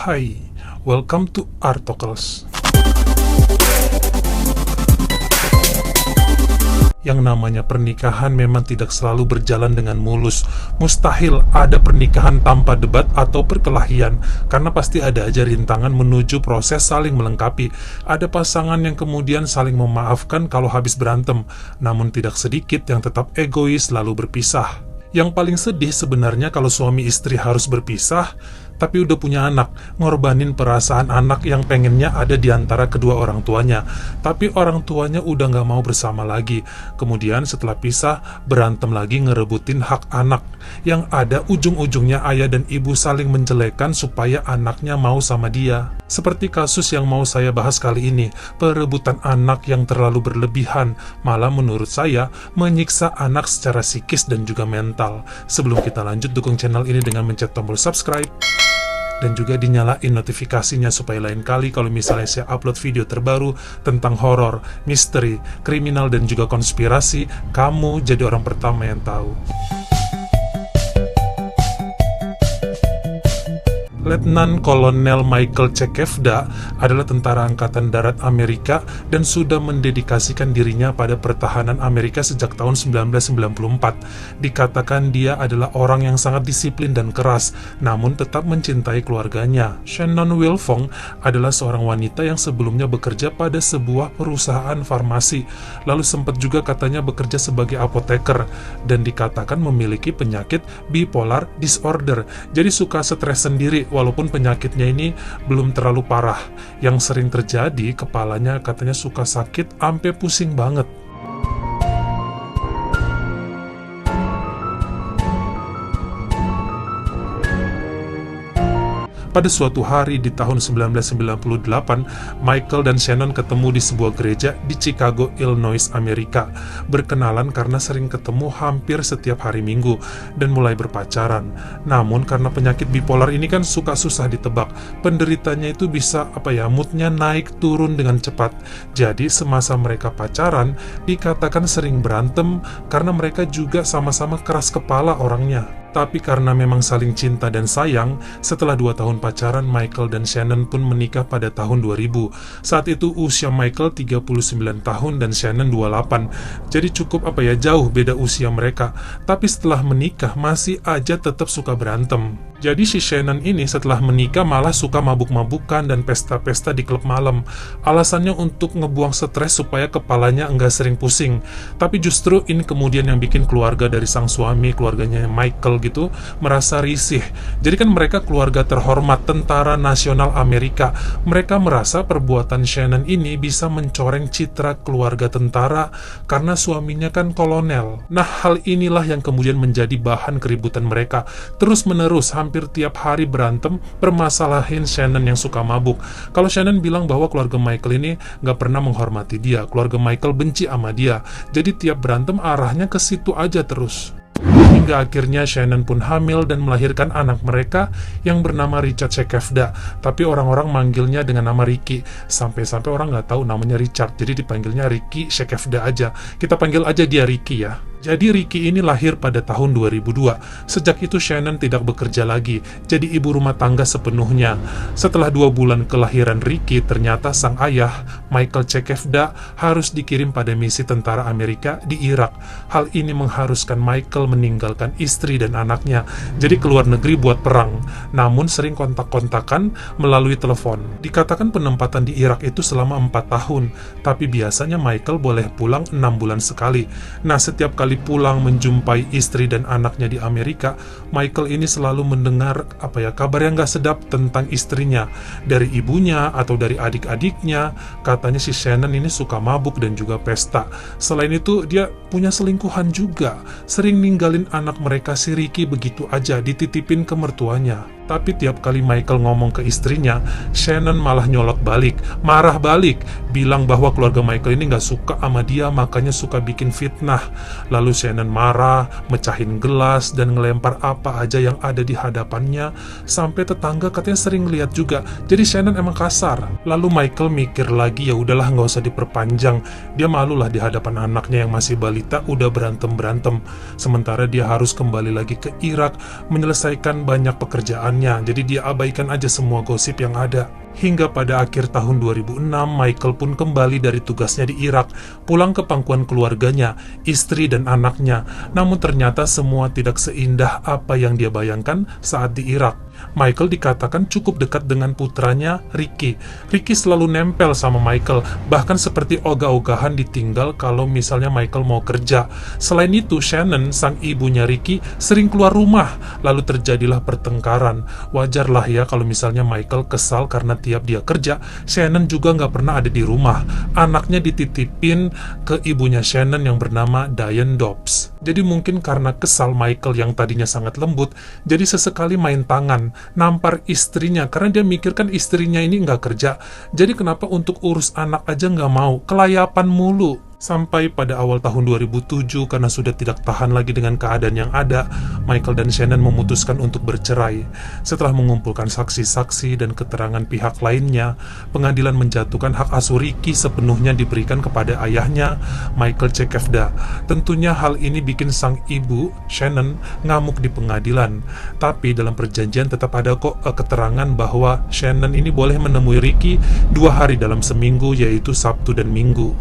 Hai, welcome to Artocles. Yang namanya pernikahan memang tidak selalu berjalan dengan mulus. Mustahil ada pernikahan tanpa debat atau perkelahian, karena pasti ada aja rintangan menuju proses saling melengkapi. Ada pasangan yang kemudian saling memaafkan kalau habis berantem, namun tidak sedikit yang tetap egois lalu berpisah. Yang paling sedih sebenarnya kalau suami istri harus berpisah, tapi udah punya anak, ngorbanin perasaan anak yang pengennya ada di antara kedua orang tuanya. Tapi orang tuanya udah gak mau bersama lagi. Kemudian setelah pisah, berantem lagi ngerebutin hak anak. Yang ada ujung-ujungnya ayah dan ibu saling menjelekan supaya anaknya mau sama dia. Seperti kasus yang mau saya bahas kali ini, perebutan anak yang terlalu berlebihan, malah menurut saya menyiksa anak secara psikis dan juga mental. Sebelum kita lanjut, dukung channel ini dengan mencet tombol subscribe dan juga dinyalain notifikasinya supaya lain kali kalau misalnya saya upload video terbaru tentang horor, misteri, kriminal, dan juga konspirasi, kamu jadi orang pertama yang tahu. Letnan Kolonel Michael Cekevda adalah tentara angkatan darat Amerika dan sudah mendedikasikan dirinya pada pertahanan Amerika sejak tahun 1994. Dikatakan dia adalah orang yang sangat disiplin dan keras, namun tetap mencintai keluarganya. Shannon Wilfong adalah seorang wanita yang sebelumnya bekerja pada sebuah perusahaan farmasi, lalu sempat juga katanya bekerja sebagai apoteker, dan dikatakan memiliki penyakit bipolar disorder, jadi suka stres sendiri. Walaupun penyakitnya ini belum terlalu parah, yang sering terjadi kepalanya katanya suka sakit ampe pusing banget. Pada suatu hari di tahun 1998, Michael dan Shannon ketemu di sebuah gereja di Chicago, Illinois, Amerika. Berkenalan karena sering ketemu hampir setiap hari Minggu dan mulai berpacaran. Namun karena penyakit bipolar ini kan suka susah ditebak. Penderitanya itu bisa moodnya naik turun dengan cepat. Jadi semasa mereka pacaran dikatakan sering berantem karena mereka juga sama-sama keras kepala orangnya. Tapi karena memang saling cinta dan sayang, setelah 2 tahun pacaran, Michael dan Shannon pun menikah pada tahun 2000. Saat itu usia Michael 39 tahun dan Shannon 28. Jadi cukup jauh beda usia mereka. Tapi setelah menikah masih aja tetap suka berantem. Jadi si Shannon ini setelah menikah malah suka mabuk-mabukan dan pesta-pesta di klub malam. Alasannya untuk ngebuang stres supaya kepalanya enggak sering pusing. Tapi justru ini kemudian yang bikin keluarga dari sang suami, keluarganya Michael gitu, merasa risih. Jadi kan mereka keluarga terhormat tentara nasional Amerika. Mereka merasa perbuatan Shannon ini bisa mencoreng citra keluarga tentara karena suaminya kan kolonel. Nah, hal inilah yang kemudian menjadi bahan keributan mereka. Terus-menerus hampir tiap hari berantem, permasalahin Shannon yang suka mabuk. Kalau Shannon bilang bahwa keluarga Michael ini gak pernah menghormati dia, keluarga Michael benci sama dia. Jadi tiap berantem arahnya ke situ aja terus. Hingga akhirnya Shannon pun hamil dan melahirkan anak mereka yang bernama Richard Cekevda. Tapi orang-orang manggilnya dengan nama Ricky. Sampai-sampai orang nggak tahu namanya Richard, jadi dipanggilnya Ricky Cekevda aja. Kita panggil aja dia Ricky ya. Jadi Ricky ini lahir pada tahun 2002. Sejak itu Shannon tidak bekerja lagi, jadi ibu rumah tangga sepenuhnya. Setelah 2 bulan kelahiran Ricky, ternyata sang ayah, Michael Cekevda, harus dikirim pada misi tentara Amerika di Irak. Hal ini mengharuskan Michael meninggalkan istri dan anaknya, jadi keluar negeri buat perang. Namun sering kontak-kontakan melalui telepon. Dikatakan penempatan di Irak itu selama 4 tahun, tapi biasanya Michael boleh pulang 6 bulan sekali. Nah, setiap kali pulang menjumpai istri dan anaknya di Amerika, Michael ini selalu mendengar kabar yang gak sedap tentang istrinya dari ibunya atau dari adik-adiknya. Katanya si Shannon ini suka mabuk dan juga pesta. Selain itu dia punya selingkuhan juga, sering ninggalin anak mereka si Ricky begitu aja, dititipin ke mertuanya. Tapi tiap kali Michael ngomong ke istrinya, Shannon malah nyolot balik, marah balik, bilang bahwa keluarga Michael ini gak suka sama dia, makanya suka bikin fitnah. Lalu Shannon marah, mecahin gelas, dan ngelempar apa aja yang ada di hadapannya. Sampai tetangga katanya sering lihat juga. Jadi Shannon emang kasar. Lalu Michael mikir lagi, ya udahlah gak usah diperpanjang. Dia malulah di hadapan anaknya yang masih balita udah berantem-berantem. Sementara dia harus kembali lagi ke Irak, menyelesaikan banyak pekerjaan lainnya, jadi dia abaikan aja semua gosip yang ada. Hingga pada akhir tahun 2006, Michael pun kembali dari tugasnya di Irak, pulang ke pangkuan keluarganya, istri dan anaknya. Namun ternyata semua tidak seindah apa yang dia bayangkan saat di Irak. Michael dikatakan cukup dekat dengan putranya, Ricky. Ricky selalu nempel sama Michael, bahkan seperti ogah-ogahan ditinggal kalau misalnya Michael mau kerja. Selain itu, Shannon, sang ibunya Ricky, sering keluar rumah, lalu terjadilah pertengkaran. Wajarlah ya kalau misalnya Michael kesal karena tiap dia kerja, Shannon juga nggak pernah ada di rumah. Anaknya dititipin ke ibunya Shannon yang bernama Diane Dobbs. Jadi mungkin karena kesal Michael yang tadinya sangat lembut, jadi sesekali main tangan, nampar istrinya, karena dia mikirkan istrinya ini nggak kerja. Jadi kenapa untuk urus anak aja nggak mau, kelayapan mulu. Sampai pada awal tahun 2007, karena sudah tidak tahan lagi dengan keadaan yang ada, Michael dan Shannon memutuskan untuk bercerai. Setelah mengumpulkan saksi-saksi dan keterangan pihak lainnya, pengadilan menjatuhkan hak asuh Ricky sepenuhnya diberikan kepada ayahnya, Michael Cekevda. Tentunya hal ini bikin sang ibu, Shannon, ngamuk di pengadilan. Tapi dalam perjanjian tetap ada kok keterangan bahwa Shannon ini boleh menemui Ricky 2 hari dalam seminggu, yaitu Sabtu dan Minggu.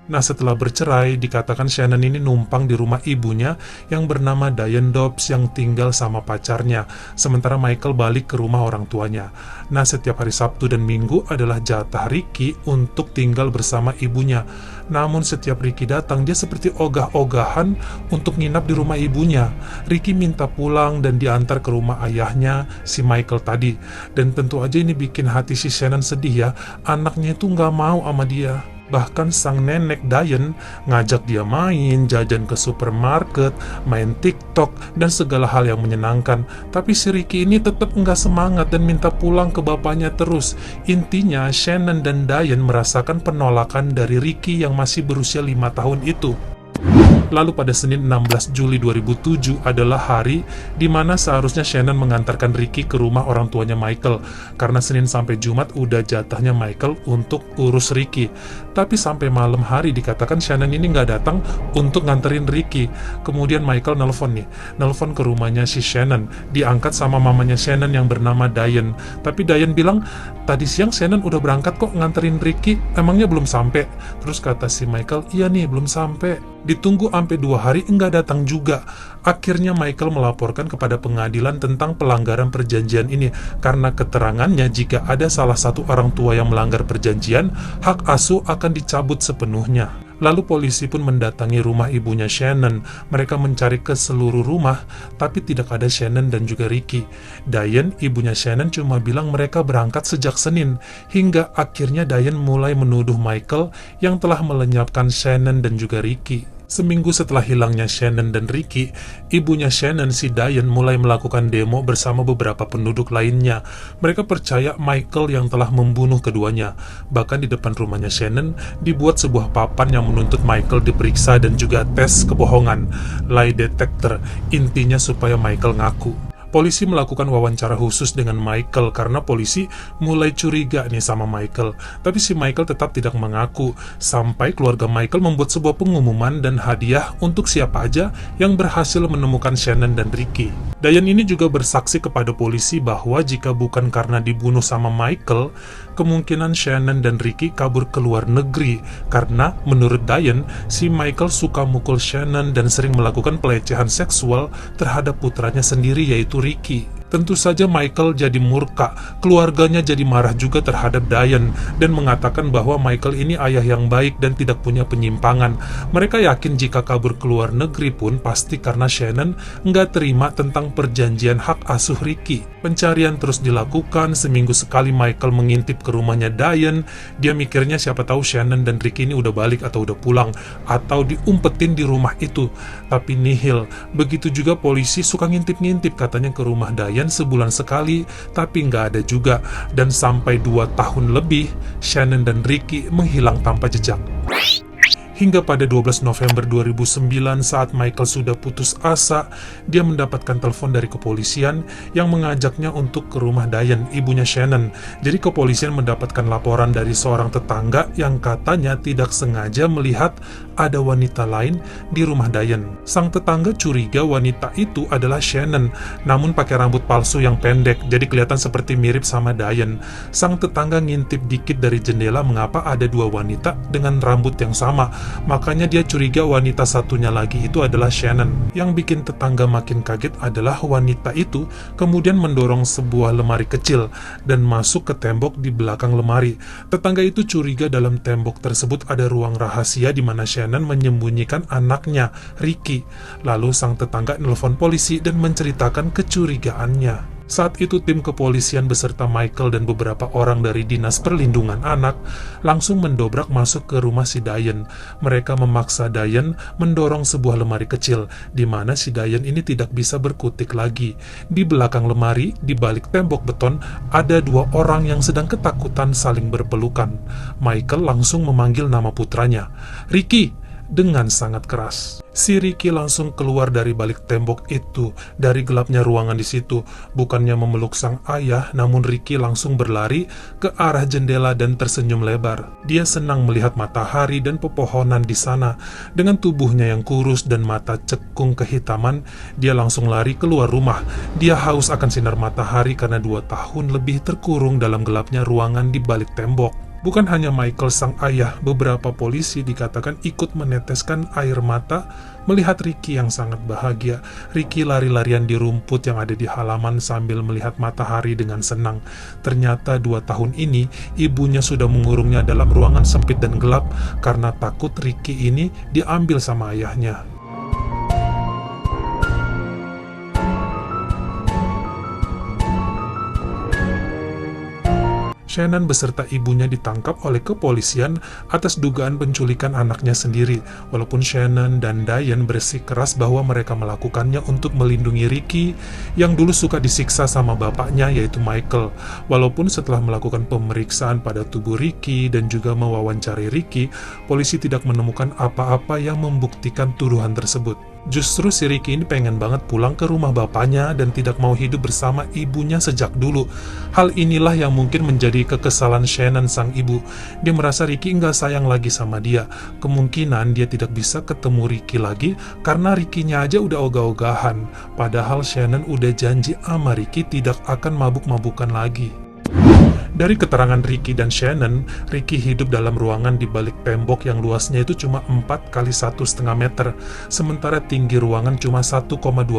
Nah, setelah bercerai, dikatakan Shannon ini numpang di rumah ibunya yang bernama Diane Dobbs yang tinggal sama pacarnya, sementara Michael balik ke rumah orang tuanya. Nah, setiap hari Sabtu dan Minggu adalah jatah Ricky untuk tinggal bersama ibunya. Namun setiap Ricky datang, dia seperti ogah-ogahan untuk nginap di rumah ibunya. Ricky minta pulang dan diantar ke rumah ayahnya, si Michael tadi. Dan tentu aja ini bikin hati si Shannon sedih ya, anaknya itu nggak mau sama dia. Bahkan sang nenek Diane ngajak dia main, jajan ke supermarket, main TikTok, dan segala hal yang menyenangkan. Tapi si Ricky ini tetap nggak semangat dan minta pulang ke bapaknya terus. Intinya, Shannon dan Diane merasakan penolakan dari Ricky yang masih berusia 5 tahun itu. Lalu pada Senin 16 Juli 2007 adalah hari di mana seharusnya Shannon mengantarkan Ricky ke rumah orang tuanya Michael, karena Senin sampai Jumat udah jatahnya Michael untuk urus Ricky. Tapi sampai malam hari dikatakan Shannon ini nggak datang untuk nganterin Ricky. Kemudian Michael nelfon ke rumahnya si Shannon, diangkat sama mamanya Shannon yang bernama Diane. Tapi Diane bilang, tadi siang Shannon udah berangkat kok nganterin Ricky, emangnya belum sampai? Terus kata si Michael, iya nih belum sampai. Ditunggu sampai 2 hari enggak datang juga. Akhirnya Michael melaporkan kepada pengadilan tentang pelanggaran perjanjian ini, karena keterangannya jika ada salah satu orang tua yang melanggar perjanjian, hak asuh akan dicabut sepenuhnya. Lalu polisi pun mendatangi rumah ibunya Shannon. Mereka mencari ke seluruh rumah, tapi tidak ada Shannon dan juga Ricky. Diane, ibunya Shannon, cuma bilang mereka berangkat sejak Senin, hingga akhirnya Diane mulai menuduh Michael yang telah melenyapkan Shannon dan juga Ricky. Seminggu setelah hilangnya Shannon dan Ricky, ibunya Shannon, si Diane, mulai melakukan demo bersama beberapa penduduk lainnya. Mereka percaya Michael yang telah membunuh keduanya. Bahkan di depan rumahnya Shannon dibuat sebuah papan yang menuntut Michael diperiksa dan juga tes kebohongan, lie detector, intinya supaya Michael ngaku. Polisi melakukan wawancara khusus dengan Michael karena polisi mulai curiga nih sama Michael. Tapi si Michael tetap tidak mengaku, sampai keluarga Michael membuat sebuah pengumuman dan hadiah untuk siapa aja yang berhasil menemukan Shannon dan Ricky. Diane ini juga bersaksi kepada polisi bahwa jika bukan karena dibunuh sama Michael, kemungkinan Shannon dan Ricky kabur ke luar negeri. Karena menurut Diane, si Michael suka mukul Shannon dan sering melakukan pelecehan seksual terhadap putranya sendiri, yaitu Ricky. Tentu saja Michael jadi murka, keluarganya jadi marah juga terhadap Diane dan mengatakan bahwa Michael ini ayah yang baik dan tidak punya penyimpangan. Mereka yakin jika kabur ke luar negeri pun pasti karena Shannon nggak terima tentang perjanjian hak asuh Ricky. Pencarian terus dilakukan, seminggu sekali Michael mengintip ke rumahnya Diane. Dia mikirnya siapa tahu Shannon dan Ricky ini udah balik atau udah pulang, atau diumpetin di rumah itu. Tapi nihil. Begitu juga polisi suka ngintip-ngintip katanya ke rumah Diane sebulan sekali, tapi nggak ada juga. Dan sampai 2 tahun lebih, Shannon dan Ricky menghilang tanpa jejak. Hingga pada 12 November 2009 saat Michael sudah putus asa, dia mendapatkan telepon dari kepolisian yang mengajaknya untuk ke rumah Diane, ibunya Shannon. Jadi kepolisian mendapatkan laporan dari seorang tetangga yang katanya tidak sengaja melihat ada wanita lain di rumah Diane. Sang tetangga curiga wanita itu adalah Shannon, namun pakai rambut palsu yang pendek, jadi kelihatan seperti mirip sama Diane. Sang tetangga ngintip dikit dari jendela mengapa ada dua wanita dengan rambut yang sama. Makanya dia curiga wanita satunya lagi itu adalah Shannon. Yang bikin tetangga makin kaget adalah wanita itu kemudian mendorong sebuah lemari kecil dan masuk ke tembok di belakang lemari. Tetangga itu curiga dalam tembok tersebut ada ruang rahasia di mana Shannon menyembunyikan anaknya, Ricky. Lalu sang tetangga nelpon polisi dan menceritakan kecurigaannya. Saat itu tim kepolisian beserta Michael dan beberapa orang dari Dinas Perlindungan Anak langsung mendobrak masuk ke rumah si Diane. Mereka memaksa Diane mendorong sebuah lemari kecil, di mana si Diane ini tidak bisa berkutik lagi. Di belakang lemari, di balik tembok beton, ada dua orang yang sedang ketakutan saling berpelukan. Michael langsung memanggil nama putranya, Ricky, dengan sangat keras. Si Ricky langsung keluar dari balik tembok itu, dari gelapnya ruangan di situ. Bukannya memeluk sang ayah, namun Ricky langsung berlari ke arah jendela dan tersenyum lebar. Dia senang melihat matahari dan pepohonan di sana. Dengan tubuhnya yang kurus dan mata cekung kehitaman, dia langsung lari keluar rumah. Dia haus akan sinar matahari karena 2 tahun lebih terkurung dalam gelapnya ruangan di balik tembok. Bukan hanya Michael sang ayah, beberapa polisi dikatakan ikut meneteskan air mata melihat Ricky yang sangat bahagia. Ricky lari-larian di rumput yang ada di halaman sambil melihat matahari dengan senang. Ternyata 2 tahun ini ibunya sudah mengurungnya dalam ruangan sempit dan gelap karena takut Ricky ini diambil sama ayahnya. Shannon beserta ibunya ditangkap oleh kepolisian atas dugaan penculikan anaknya sendiri. Walaupun Shannon dan Diane bersikeras bahwa mereka melakukannya untuk melindungi Ricky yang dulu suka disiksa sama bapaknya yaitu Michael. Walaupun setelah melakukan pemeriksaan pada tubuh Ricky dan juga mewawancari Ricky, polisi tidak menemukan apa-apa yang membuktikan tuduhan tersebut. Justru si Ricky ini pengen banget pulang ke rumah bapaknya dan tidak mau hidup bersama ibunya sejak dulu. Hal inilah yang mungkin menjadi kekesalan Shannon sang ibu. Dia merasa Ricky nggak sayang lagi sama dia. Kemungkinan dia tidak bisa ketemu Ricky lagi karena Ricky-nya aja udah ogah-ogahan. Padahal Shannon udah janji sama Ricky tidak akan mabuk-mabukan lagi. Dari keterangan Ricky dan Shannon, Ricky hidup dalam ruangan di balik tembok yang luasnya itu cuma 4 kali 1,5 meter, sementara tinggi ruangan cuma 1,2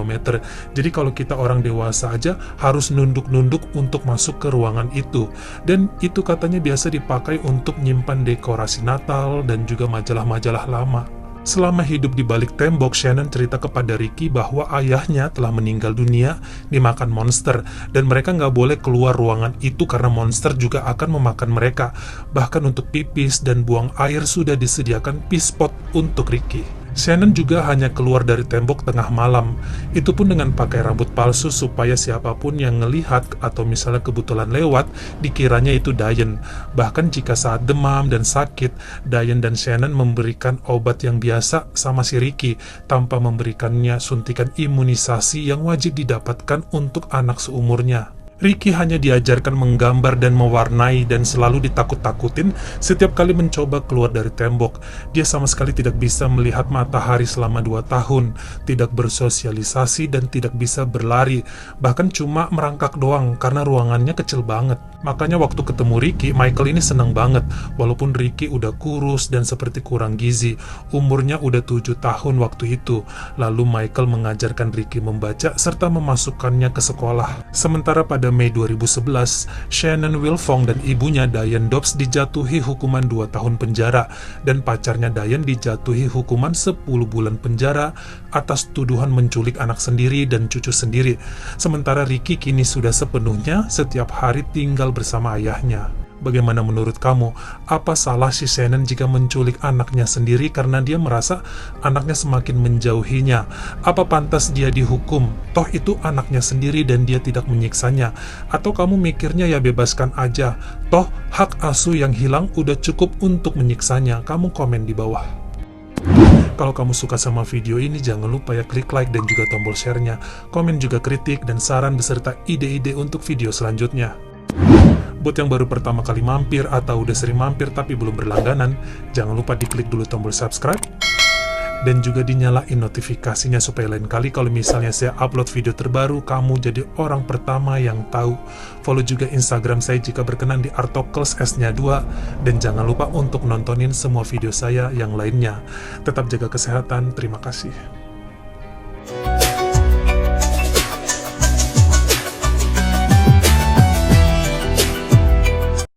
meter. Jadi kalau kita orang dewasa aja harus nunduk-nunduk untuk masuk ke ruangan itu. Dan itu katanya biasa dipakai untuk nyimpan dekorasi Natal dan juga majalah-majalah lama. Selama hidup di balik tembok, Shannon cerita kepada Ricky bahwa ayahnya telah meninggal dunia dimakan monster dan mereka nggak boleh keluar ruangan itu karena monster juga akan memakan mereka. Bahkan untuk pipis dan buang air sudah disediakan pee spot untuk Ricky. Shannon juga hanya keluar dari tembok tengah malam, itu pun dengan pakai rambut palsu supaya siapapun yang ngelihat atau misalnya kebetulan lewat, dikiranya itu Diane. Bahkan jika saat demam dan sakit, Diane dan Shannon memberikan obat yang biasa sama si Ricky, tanpa memberikannya suntikan imunisasi yang wajib didapatkan untuk anak seumurnya. Ricky hanya diajarkan menggambar dan mewarnai dan selalu ditakut-takutin setiap kali mencoba keluar dari tembok. Dia sama sekali tidak bisa melihat matahari selama 2 tahun, tidak bersosialisasi dan tidak bisa berlari, bahkan cuma merangkak doang karena ruangannya kecil banget. Makanya waktu ketemu Ricky, Michael ini senang banget, walaupun Ricky udah kurus dan seperti kurang gizi. Umurnya udah 7 tahun waktu itu. Lalu Michael mengajarkan Ricky membaca serta memasukkannya ke sekolah. Sementara pada Mei 2011, Shannon Wilfong dan ibunya Diane Dobbs dijatuhi hukuman 2 tahun penjara dan pacarnya Diane dijatuhi hukuman 10 bulan penjara atas tuduhan menculik anak sendiri dan cucu sendiri. Sementara Ricky kini sudah sepenuhnya setiap hari tinggal bersama ayahnya. Bagaimana menurut kamu? Apa salah si Shannon jika menculik anaknya sendiri karena dia merasa anaknya semakin menjauhinya? Apa pantas dia dihukum? Toh itu anaknya sendiri dan dia tidak menyiksanya. Atau kamu mikirnya ya bebaskan aja? Toh hak asuh yang hilang udah cukup untuk menyiksanya. Kamu komen di bawah. Kalau kamu suka sama video ini, jangan lupa ya klik like dan juga tombol share-nya. Komen juga kritik dan saran beserta ide-ide untuk video selanjutnya. Buat yang baru pertama kali mampir atau udah sering mampir tapi belum berlangganan, jangan lupa diklik dulu tombol subscribe dan juga dinyalain notifikasinya supaya lain kali kalau misalnya saya upload video terbaru, kamu jadi orang pertama yang tahu. Follow juga Instagram saya jika berkenan di Artokels S-nya 2, dan jangan lupa untuk nontonin semua video saya yang lainnya. Tetap jaga kesehatan, terima kasih.